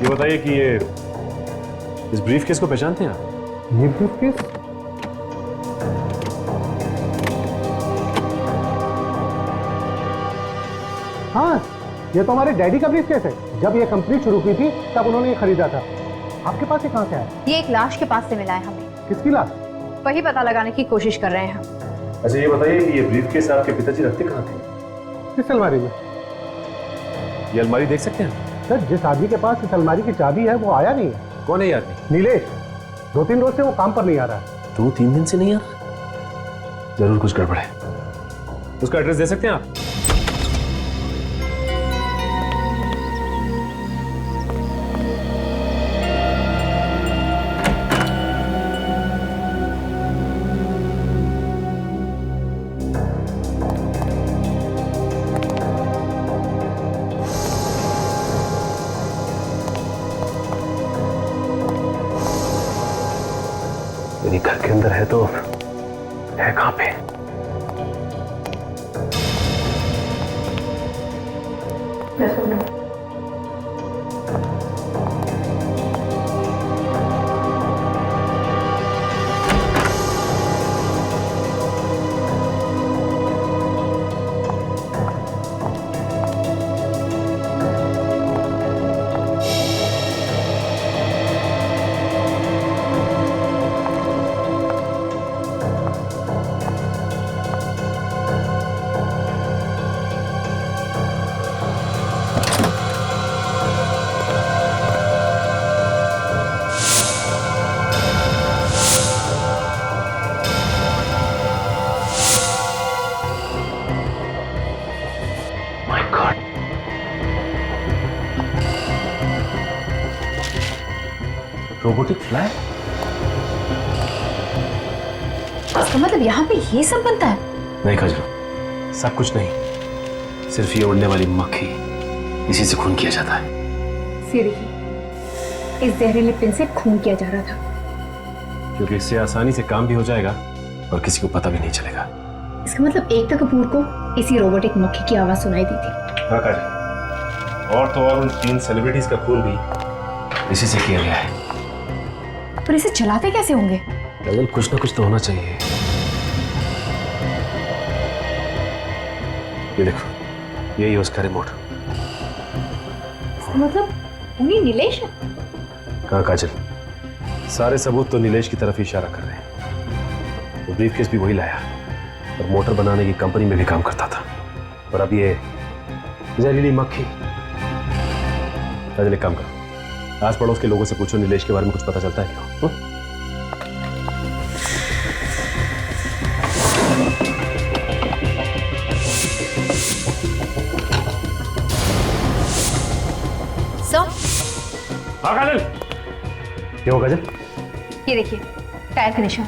Speaker 2: ये बताइए कि ये इस ब्रीफकेस को पहचानते हैं आप?
Speaker 1: ये ब्रीफकेस? हाँ, ये तो हमारे डैडी का ब्रीफकेस है। जब ये कंपनी शुरू की थी तब उन्होंने ये खरीदा था। आपके पास ये कहाँ से आया?
Speaker 3: ये एक लाश के पास से मिला है हमें।
Speaker 1: किसकी लाश?
Speaker 3: वही पता लगाने की कोशिश कर रहे हैं हम।
Speaker 2: अच्छा, ये बताइए कि ये ब्रीफकेस आपके पिताजी रखते कहाँ थे?
Speaker 1: किस अलमारी में?
Speaker 2: ये अलमारी देख सकते हैं?
Speaker 1: सर, जिस आदमी के पास इस अलमारी की चाबी है वो आया नहीं है।
Speaker 2: कौन है ये आदमी?
Speaker 1: नीलेश। 2-3 रोज से वो काम पर नहीं आ रहा है।
Speaker 2: 2-3 दिन से नहीं आ रहा? जरूर कुछ गड़बड़ है। उसका एड्रेस दे सकते हैं आप? मेरी घर के अंदर है तो है कहां पे? Robotic fly?
Speaker 3: इसका मतलब यहाँ पे ये सब बनता है?
Speaker 2: नहीं खजरो, सब कुछ नहीं, सिर्फ ये उड़ने वाली मक्खी, इसी से खून किया जाता है।
Speaker 3: सीरियसली, इस जहरीले पिन से खून किया जा रहा था।
Speaker 2: क्योंकि इससे आसानी से काम भी हो जाएगा और किसी को पता भी नहीं चलेगा।
Speaker 3: इसका मतलब एकता कपूर को इसी रोबोटिक मक्खी की आवाज सुनाई दी थी।
Speaker 2: हाँ काजल, और तो और उन 3 सेलिब्रिटीज का खून भी इसी से किया गया है।
Speaker 3: पर इसे चलाते कैसे होंगे?
Speaker 2: काजल, कुछ ना कुछ तो होना चाहिए। ये देखो, यही है उसका रिमोट।
Speaker 3: मतलब उन्हीं नीलेश है?
Speaker 2: कहाँ काजल, सारे सबूत तो नीलेश की तरफ इशारा कर रहे हैं। वो ब्रीफकेस भी वही लाया और मोटर बनाने की कंपनी में भी काम करता था। और अब ये जहरीली मक्खी। काजल, एक काम करो, आस पड़ोस के लोगों से पूछो नीलेश के बारे में कुछ पता चलता है क्या? हाँ काजल। क्या हो काजल?
Speaker 3: ये देखिए, टायर का निशान।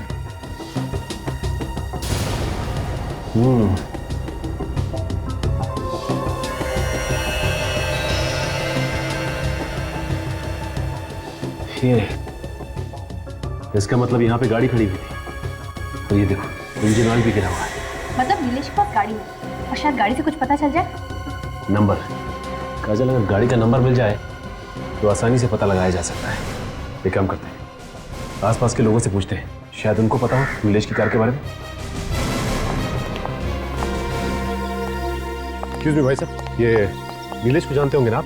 Speaker 2: ये इसका मतलब यहाँ पे गाड़ी खड़ी हुई थी और ये देखो इंजन ऑयल भी गिरा हुआ है।
Speaker 3: मतलब नीलेश के पास गाड़ी है और शायद गाड़ी से कुछ पता चल जाए।
Speaker 2: नंबर? काजल, अगर गाड़ी का नंबर मिल जाए तो आसानी से पता लगाया जा सकता है। एक काम करते हैं, आसपास के लोगों से पूछते हैं, शायद उनको पता हो नीलेश की कार के बारे में। एक्सक्यूज मी भाई साहब, ये नीलेश को जानते होंगे ना आप?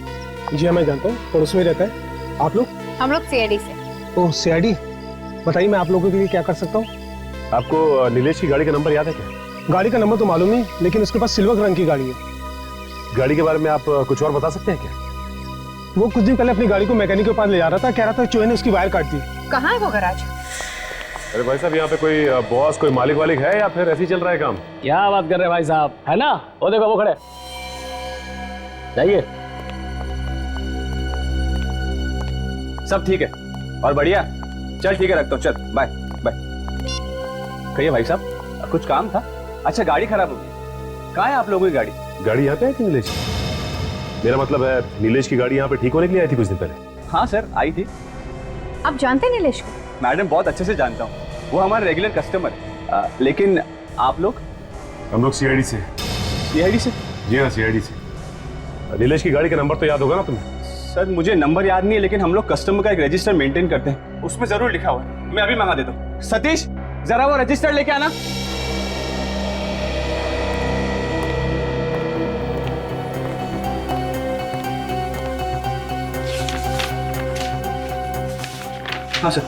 Speaker 12: जी हाँ, मैं जानता हूँ, पड़ोस में रहता है। आप लोग?
Speaker 3: हम लोग सीआईडी से।
Speaker 12: ओह सीआईडी, बताइए मैं आप लोगों के लिए क्या कर सकता हूँ?
Speaker 2: आपको नीलेश की गाड़ी का नंबर याद है क्या?
Speaker 12: गाड़ी का नंबर तो मालूम नहीं, लेकिन उसके पास सिल्वर रंग की गाड़ी है।
Speaker 2: गाड़ी के बारे में आप कुछ और बता सकते हैं क्या?
Speaker 12: वो कुछ दिन पहले अपनी गाड़ी को मैकेनिक के पास ले जा रहा था, कह रहा था चूहे ने उसकी वायर काट दी।
Speaker 3: कहाँ है वो गैराज?
Speaker 2: अरे भाई साहब, यहाँ पे कोई बॉस, कोई मालिक वालिक है या फिर ऐसे ही चल रहा है काम?
Speaker 8: क्या बात कर रहे हैं भाई साहब, है ना? वो देखो वो खड़े, जाइए।
Speaker 4: सब ठीक है और बढ़िया। चल ठीक है, रखता हूँ, चल बाय बाय। कहिए भाई साहब, कुछ काम था? अच्छा, गाड़ी खराब हो गई। कहाँ है आप लोगों की गाड़ी?
Speaker 2: गाड़ी यहाँ पे आई थी नीलेश की? मेरा मतलब है नीलेश की गाड़ी यहाँ पे ठीक होने के लिए आई थी कुछ दिन पहले।
Speaker 4: हाँ सर, आई थी।
Speaker 3: आप जानते हैं नीलेश को?
Speaker 4: मैडम, बहुत अच्छे से जानता हूँ, वो हमारा रेगुलर कस्टमर है। लेकिन आप लोग?
Speaker 2: हम लोग सीआईडी से।
Speaker 4: सीआईडी से?
Speaker 2: जी हाँ, सीआईडी से। नीलेश की गाड़ी का नंबर तो याद होगा ना तुम्हें?
Speaker 4: सर मुझे नंबर याद नहीं है, लेकिन हम लोग कस्टमर का एक रजिस्टर मेंटेन करते हैं, उसमें जरूर लिखा हुआ है। मैं अभी मंगा देता हूँ। सतीश, जरा वो रजिस्टर लेके आना। हाँ सर,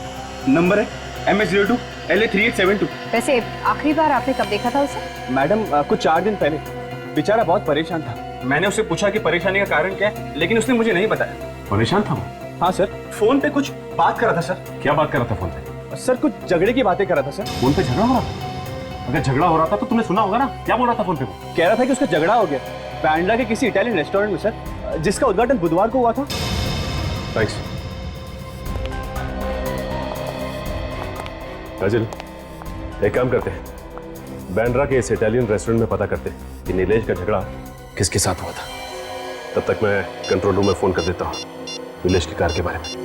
Speaker 4: नंबर है MS02 LA3872।
Speaker 3: वैसे आखिरी बार आपने कब देखा था उसे?
Speaker 4: मैडम, कुछ 4 दिन पहले। बेचारा बहुत परेशान था। मैंने उससे पूछा कि परेशानी का कारण क्या है, लेकिन उसने मुझे नहीं बताया।
Speaker 2: परेशान था वो?
Speaker 4: हाँ सर, फोन पे कुछ बात कर रहा था सर।
Speaker 2: क्या बात कर रहा था फोन पे?
Speaker 4: सर कुछ झगड़े की बातें कर रहा था सर।
Speaker 2: फोन पे झगड़ा हो रहा था? अगर झगड़ा हो रहा था तो तुमने सुना होगा ना, क्या बोल रहा था फोन पे?
Speaker 4: कह रहा था कि उसका झगड़ा हो गया बैंड्रा के किसी इटालियन रेस्टोरेंट में सर, जिसका उद्घाटन बुधवार को हुआ था।
Speaker 2: थैंक्स। काजल, एक काम करते हैं, बैंड्रा के इस इटालियन रेस्टोरेंट में पता करते हैं कि नीलेश का झगड़ा किसके साथ हुआ था। तब तक मैं कंट्रोल रूम में फोन कर देता हूँ नीलेश की कार के बारे में।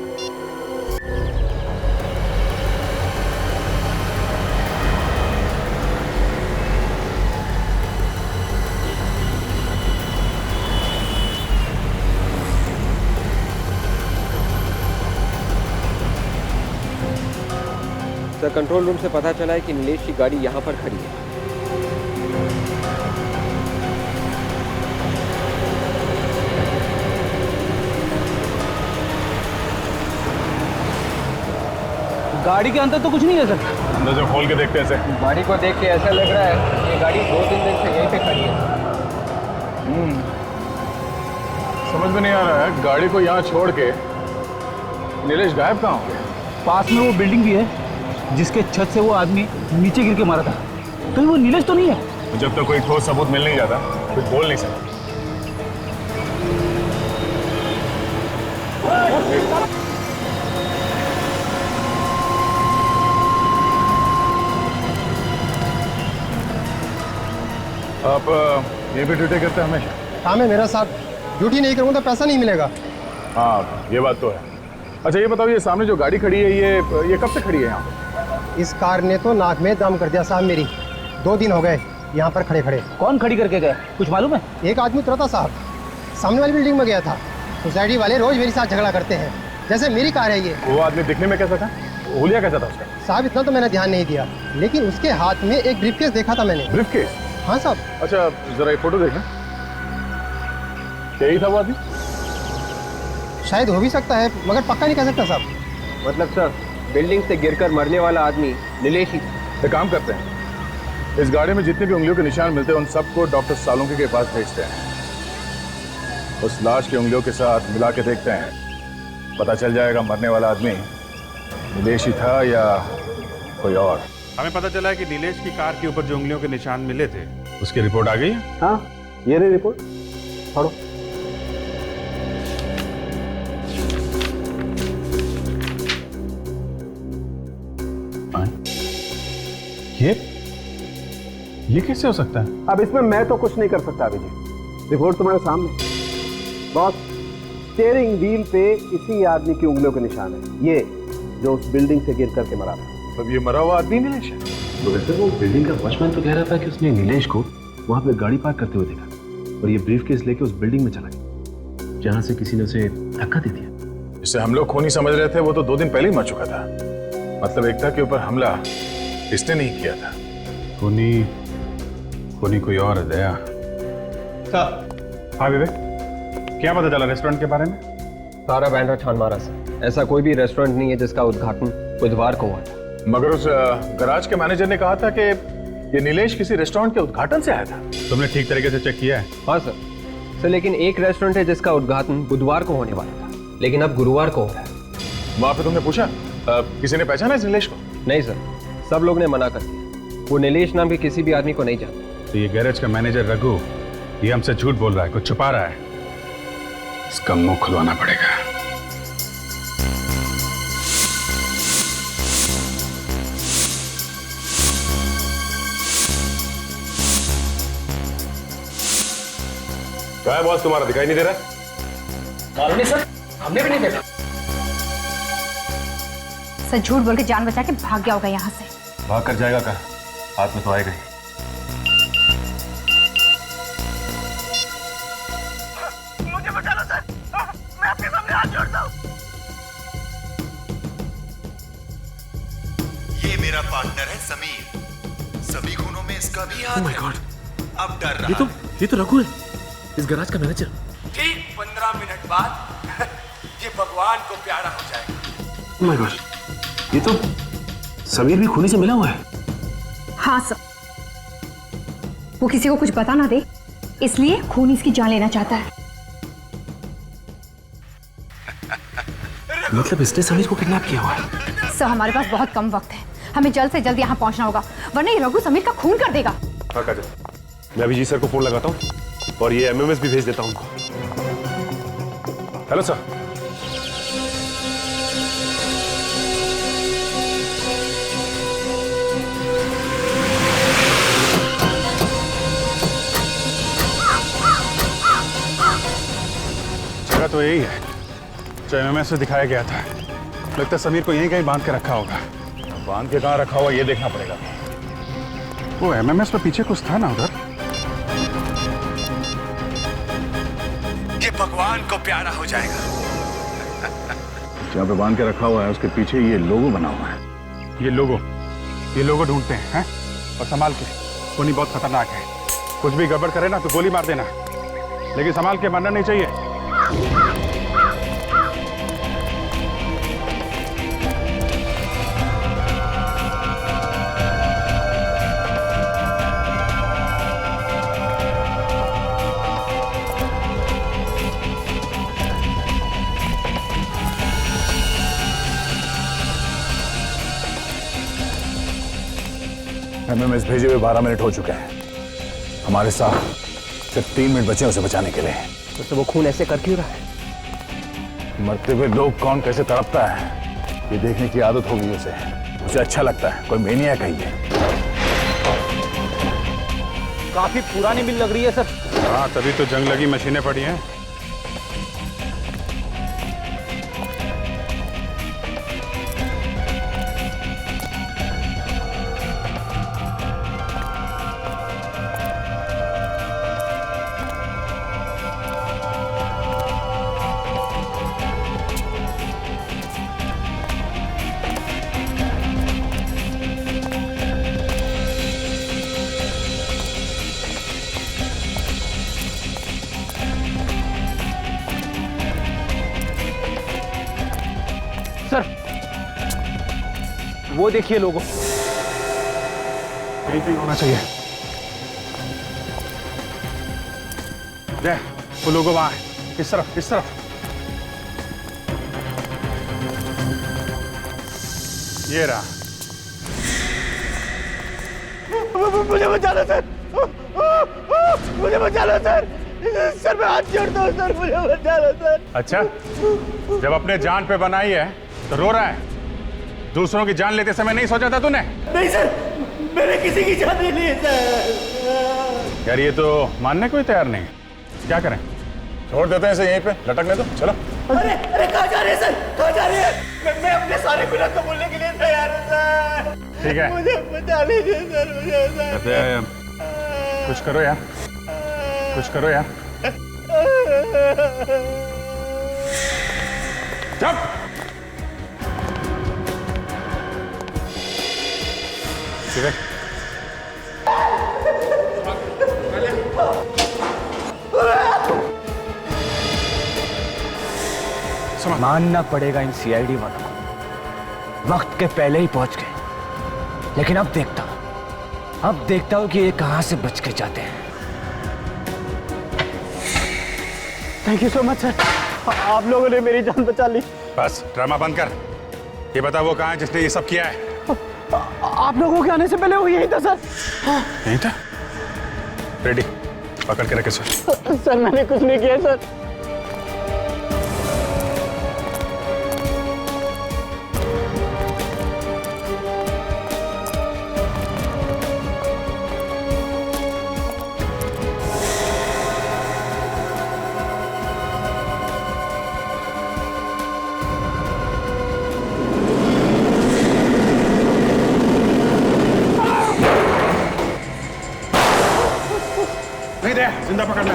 Speaker 4: सर, कंट्रोल रूम से पता चला है कि नीलेश की गाड़ी यहाँ पर खड़ी है।
Speaker 7: गाड़ी के अंदर तो कुछ नहीं है सर।
Speaker 6: अंदर जो खोल के देखते हैं सर।
Speaker 4: गाड़ी को देख के ऐसा लग रहा है ये गाड़ी 2-3 दिन से यहीं पे खड़ी है।
Speaker 6: समझ में नहीं आ रहा है, गाड़ी को यहाँ छोड़ के नीलेश गायब कहाँ हो गया?
Speaker 7: पास में वो बिल्डिंग भी है जिसके छत से वो आदमी नीचे गिर के मारा था। कहीं वो नीलेश तो नहीं है?
Speaker 6: जब तक कोई ठोस सबूत मिल नहीं जाता कुछ बोल नहीं सकता। आप ये भी ड्यूटी करते हैं हमेशा?
Speaker 12: काम है मेरा साहब, ड्यूटी नहीं करूँगा तो पैसा नहीं मिलेगा।
Speaker 6: हाँ, ये बात तो है। अच्छा ये बताओ, ये सामने जो गाड़ी खड़ी है ये कब से खड़ी है यहाँ पे?
Speaker 12: इस कार ने तो नाक में दम कर दिया साहब मेरी। 2 दिन हो गए यहाँ पर खड़े खड़े।
Speaker 7: कौन खड़ी करके गया, कुछ मालूम है?
Speaker 12: एक आदमी उतरा था साहब, सामने वाली बिल्डिंग में गया था। सोसाइटी वाले रोज मेरे साथ झगड़ा करते हैं, जैसे मेरी कार है ये।
Speaker 6: वो आदमी दिखने में कैसा था? हुलिया कैसा था उसका?
Speaker 12: साहब इतना तो मैंने ध्यान नहीं दिया, लेकिन उसके हाथ में एक ब्रीफकेस देखा था मैंने।
Speaker 6: ब्रीफकेस?
Speaker 12: हाँ साहब।
Speaker 6: अच्छा जरा ये फोटो देखना, यही था वो आदमी?
Speaker 12: शायद हो भी सकता है, मगर पक्का नहीं कह सकता साहब।
Speaker 4: मतलब सर, बिल्डिंग से गिरकर मरने वाला आदमी नीलेश ही?
Speaker 6: एक काम करते हैं, इस गाड़ी में जितने भी उंगलियों के निशान मिलते हैं उन सबको डॉक्टर सालुंके के पास भेजते हैं। उस लाश की उंगलियों के साथ मिला के देखते हैं, पता चल जाएगा मरने वाला आदमी नीलेश ही था या कोई और।
Speaker 5: हमें पता चला है कि नीलेश की कार के ऊपर जो उंगलियों के निशान मिले थे उसकी रिपोर्ट आ गई है।
Speaker 4: हाँ, ये रही रिपोर्ट, पढ़ो।
Speaker 5: ये कैसे हो सकता है?
Speaker 1: अब इसमें मैं तो कुछ नहीं कर सकता अभिजीत, रिपोर्ट तुम्हारे सामने। बॉस, स्टीयरिंग व्हील पे इसी आदमी की उंगलियों के निशान है, ये जो उस बिल्डिंग से गिर करके मरा था।
Speaker 6: अब ये मरा हुआ आदमी नीलेश है?
Speaker 2: तो वैसे वो बिल्डिंग का वॉचमैन तो कह रहा था कि उसने नीलेश को वहां पे गाड़ी पार्क करते हुए देखा और ये ब्रीफकेस लेके उस बिल्डिंग में चला गया जहां से किसी ने उसे धक्का दे दिया।
Speaker 6: जिसे हम लोग खूनी समझ रहे थे वो तो 2 दिन पहले ही मर चुका था। मतलब एकता के ऊपर हमला इसने नहीं किया था।
Speaker 5: खूनी कोई और है दया। हाँ विवेक, क्या पता चला रेस्टोरेंट के बारे में?
Speaker 13: सारा बैंडरा छान मारा सर, ऐसा कोई भी रेस्टोरेंट नहीं है जिसका उद्घाटन बुधवार को हुआ था।
Speaker 6: मगर उस गराज के मैनेजर ने कहा था कि ये नीलेश किसी रेस्टोरेंट के उद्घाटन से आया था।
Speaker 5: तुमने ठीक तरीके से चेक किया है?
Speaker 13: हाँ सर, लेकिन एक रेस्टोरेंट है जिसका उद्घाटन बुधवार को होने वाला था, लेकिन अब गुरुवार को हो रहा है।
Speaker 6: वहां पे तुमने पूछा किसी ने पहचाना इस नीलेश को?
Speaker 13: नहीं सर, सब लोग ने मना कर दिया। वो नीलेश नाम के किसी भी आदमी को नहीं जानते।
Speaker 5: तो ये गैरेज का मैनेजर रघु ये हमसे झूठ बोल रहा है, कुछ छुपा रहा है। इसका मुंह खुलवाना पड़ेगा।
Speaker 2: क्या है बॉस, तुम्हारा दिखाई नहीं दे रहा?
Speaker 8: मालूम नहीं सर, हमने भी नहीं देखा।
Speaker 3: सर झूठ बोल के जान बचा के भाग गया होगा यहाँ से।
Speaker 2: भाग कर जाएगा कहाँ? हाथ में तो आएगा ही।
Speaker 8: मुझे बचा लो सर, मैं आपके सामने हाथ जोड़ता हूँ।
Speaker 14: ये मेरा पार्टनर है समीर, सभी खूनों में इसका भी हाथ है। अब डर रहा
Speaker 2: ये तो रघु है, इस गैराज का मैनेजर।
Speaker 14: ठीक 15 मिनट बाद ये भगवान को प्यारा हो जाएगा।
Speaker 2: ओह माय गॉड, ये तो समीर भी खूनी से मिला हुआ है।
Speaker 3: हाँ सर, वो किसी को कुछ बता ना दे, इसलिए खूनी इसकी जान लेना चाहता है।
Speaker 2: मतलब इसने समीर को किडनैप किया हुआ है।
Speaker 3: सर हमारे पास बहुत कम वक्त है, हमें जल्द से जल्द यहाँ पहुँचना होगा, वरना ये रघु समीर का खून कर देगा।
Speaker 2: हाँ काजल, मैं अभी जी सर को फोन लगाता हूँ और ये एमएमएस भी भेज देता हूँ उनको। Hello sir.
Speaker 5: जगह तो यही है जो एमएमएस में दिखाया गया था। लगता है समीर को यहीं कहीं बांध के रखा होगा।
Speaker 6: बांध के कहाँ रखा हुआ ये देखना पड़ेगा।
Speaker 5: वो एमएमएस पे पीछे कुछ था ना उधर।
Speaker 14: ये भगवान को प्यारा हो जाएगा।
Speaker 6: जहाँ पे बांध के रखा हुआ है उसके पीछे ये लोगो बना हुआ है।
Speaker 5: ये लोगो ढूंढते हैं और संभाल के। खूनी बहुत खतरनाक है, कुछ भी गड़बड़ करे ना तो गोली मार देना, लेकिन संभाल के मारना नहीं चाहिए।
Speaker 6: एमएमएस भेजे हुए 12 मिनट हो चुके हैं। हमारे साथ सिर्फ 3 मिनट बचे उसे बचाने के लिए।
Speaker 13: तो वो खून ऐसे कर क्यों रहा है?
Speaker 6: मरते हुए लोग कौन कैसे तड़पता है ये देखने की आदत होगी उसे अच्छा लगता है। कोई मेनियाक है ये।
Speaker 7: काफी पुरानी मिल लग रही है सर।
Speaker 5: हाँ, तभी तो जंग लगी मशीनें पड़ी हैं।
Speaker 7: सर वो देखिए लोगों,
Speaker 5: यहीं पे होना चाहिए। वो लोगों वहां है, इस तरफ। ये रहा।
Speaker 8: मुझे बचा लो सर, मुझे बचा लो सर, सर मैं हाथ जोड़ता हूँ सर, मुझे बचा लो सर।
Speaker 5: अच्छा, जब अपने जान पे बनाई है तो रो रहा है। दूसरों की जान लेते समय नहीं सोचा था तूने?
Speaker 8: नहीं सर, मैंने किसी की जान नहीं ली सर।
Speaker 5: यार ये तो मानने को ही तैयार नहीं। क्या करें?
Speaker 6: छोड़ देते हैं इसे यहीं पे लटकने दो। चलो।
Speaker 8: अरे कहाँ जा रहे हैं सर, कहाँ जा रहे हैं? मैं अपने सारे गुनाह को बोलने के लिए तैयार हूँ सर।
Speaker 5: ठीक है,
Speaker 8: मुझे बचा लीजिए सर, मुझे
Speaker 5: कुछ करो यार, कुछ करो यार। चुप।
Speaker 15: मानना पड़ेगा इन सीआईडी वालों को, वक्त के पहले ही पहुंच गए। लेकिन अब देखता हूं कि ये कहां से बच के जाते हैं।
Speaker 12: Thank you so much sir, आप लोगों ने मेरी जान बचा ली।
Speaker 5: बस ड्रामा बंद कर। ये बता वो कहाँ है जिसने ये सब किया है?
Speaker 12: आप लोगों के आने से पहले वो यही था सर।
Speaker 5: यही था? रेडी, पकड़ के रखे सर।
Speaker 12: सर मैंने कुछ नहीं किया सर।
Speaker 5: नहीं दे, जिंदा पकड़ना।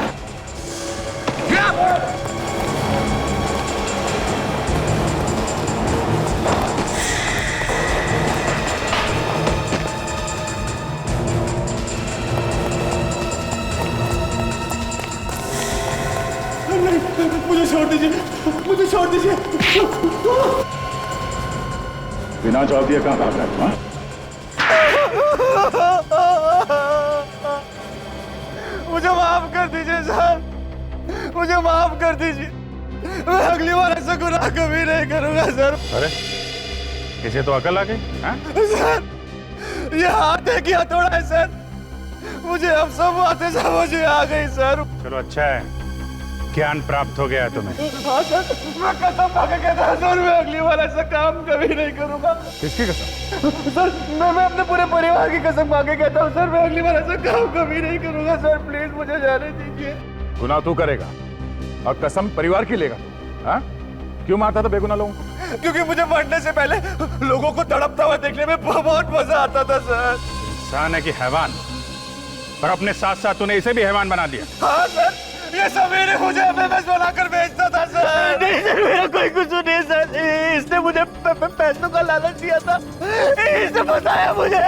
Speaker 12: मुझे छोड़ दीजिए, मुझे छोड़ दीजिए।
Speaker 6: बिना जवाब दिए कहाँ भाग रहा है?
Speaker 12: मुझे माफ कर दीजिए सर, मुझे माफ कर दीजिए। मैं अगली बार ऐसा गुनाह कभी नहीं करूंगा सर।
Speaker 6: अरे इसे तो अकल आ गई।
Speaker 12: सर ये हाथ है कि हथौड़ा है सर? मुझे अब सब बातें समझ में आ गई सर।
Speaker 5: चलो अच्छा है, ज्ञान प्राप्त हो गया तुम्हें।
Speaker 12: हाँ सर, मैं कसम खा के कहता हूं सर, मैं अगली बार ऐसा काम कभी नहीं करूंगा।
Speaker 6: किसकी कसम?
Speaker 12: सर मैं अपने पूरे परिवार की कसम खा के कहता हूँ सर, मैं अगली बार ऐसा काम कभी नहीं करूंगा सर। प्लीज मुझे जाने दीजिए।
Speaker 6: गुनाह तू करेगा और कसम परिवार की लेगा? हाँ? क्यों मारता था बेगुनाह लोगों को?
Speaker 12: क्योंकि मुझे मरने से पहले लोगों को तड़पता हुआ देखने में बहुत मजा आता था सर।
Speaker 5: इंसान है कि हैवान, और अपने साथ साथ तूने इसे भी हैवान बना दिया।
Speaker 12: हाँ सर, ये सभी मुझे एमएमएस बनाकर बेचता था सर। नहीं सर, मेरा कोई कसूर नहीं सर। इसने मुझे पैसों का लालच दिया था, इसने फंसाया मुझे।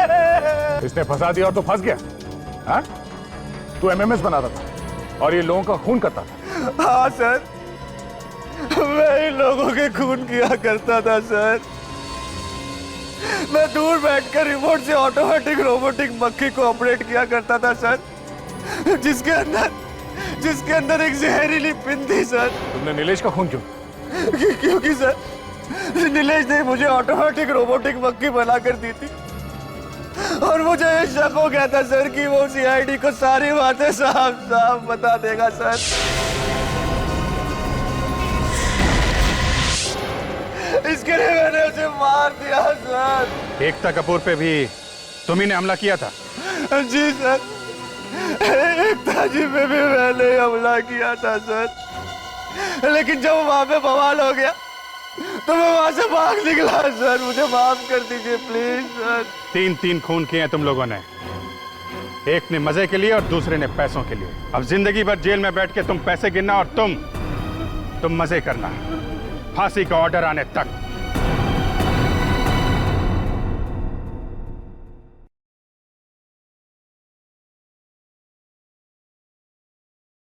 Speaker 6: इसने फंसा दिया और तो फंस गया। हाँ? तू एमएमएस बनाता था और ये लोगों का खून करता था।
Speaker 12: हाँ सर, मैं इन लोगों के खून किया करता था सर। मैं दूर बैठकर रिमोट से ऑटोमेटिक रोबोटिक मक्खी को ऑपरेट किया करता था सर, जिसके अंदर एक जहरीली पिन थी सर।
Speaker 6: तुमने नीलेश का खून क्यों?
Speaker 12: क्योंकि सर नीलेश ने मुझे ऑटोमेटिक रोबोटिक मक्खी बनाकर दी थी, और मुझे ये शक हो गया था सर कि वो सीआईडी को सारी बातें साफ साफ बता देगा सर। इसके लिए मैंने उसे मार दिया सर।
Speaker 5: एकता कपूर पे भी तुम्ही ने हमला किया था?
Speaker 12: जी सर, एकता जी पे भी मैंने हमला किया था सर, लेकिन जब वहां पे बवाल हो गया तो मैं वहां से भाग निकला सर। मुझे माफ कर दीजिए प्लीज सर।
Speaker 5: 3 खून किए हैं तुम लोगों ने, एक ने मजे के लिए और दूसरे ने पैसों के लिए। अब जिंदगी भर जेल में बैठ के तुम पैसे गिनना और तुम मजे करना, फांसी का ऑर्डर आने तक।